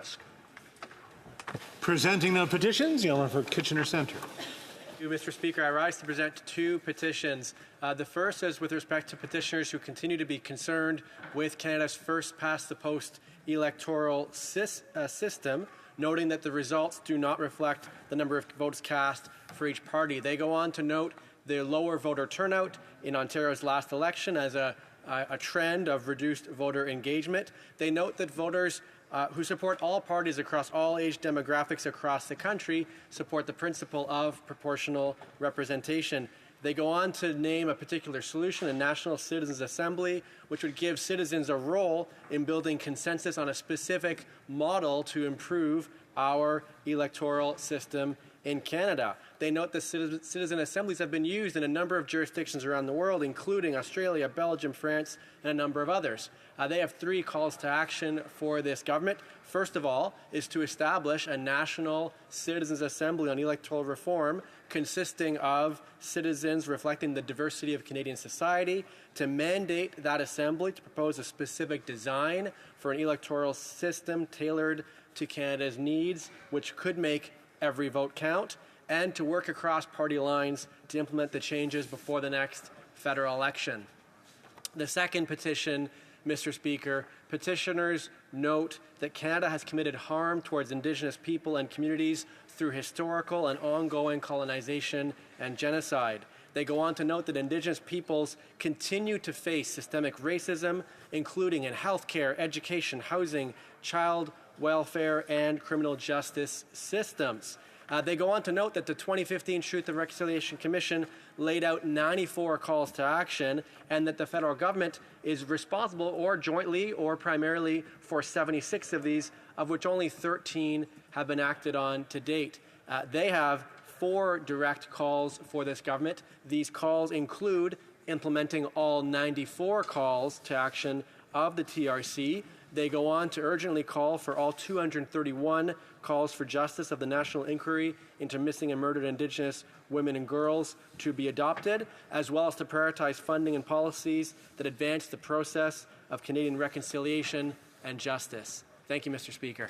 risk. Presenting the petitions, the gentleman for Kitchener Centre. Thank you, Mr. Speaker. I rise to present two petitions. The first is with respect to petitioners who continue to be concerned with Canada's first past the post electoral system, noting that the results do not reflect the number of votes cast for each party. They go on to note the lower voter turnout in Ontario's last election as a trend of reduced voter engagement. They note that voters who support all parties across all age demographics across the country support the principle of proportional representation. They go on to name a particular solution, a National Citizens Assembly, which would give citizens a role in building consensus on a specific model to improve our electoral system in Canada. They note that citizen assemblies have been used in a number of jurisdictions around the world, including Australia, Belgium, France, and a number of others. They have three calls to action for this government. First of all is to establish a National Citizens Assembly on electoral reform consisting of citizens reflecting the diversity of Canadian society, to mandate that assembly to propose a specific design for an electoral system tailored to Canada's needs, which could make every vote count, and to work across party lines to implement the changes before the next federal election. The second petition, Mr. Speaker, petitioners note that Canada has committed harm towards Indigenous people and communities through historical and ongoing colonization and genocide. They go on to note that Indigenous peoples continue to face systemic racism, including in healthcare, education, housing, child welfare, and criminal justice systems. They go on to note that the 2015 Truth and Reconciliation Commission laid out 94 calls to action, and that the federal government is responsible, or jointly or primarily, for 76 of these, of which only 13 have been acted on to date. They have 4 direct calls for this government. These calls include implementing all 94 calls to action of the TRC. They go on to urgently call for all 231 calls for justice of the National Inquiry into Missing and Murdered Indigenous Women and Girls to be adopted, as well as to prioritize funding and policies that advance the process of Canadian reconciliation and justice. Thank you, Mr. Speaker.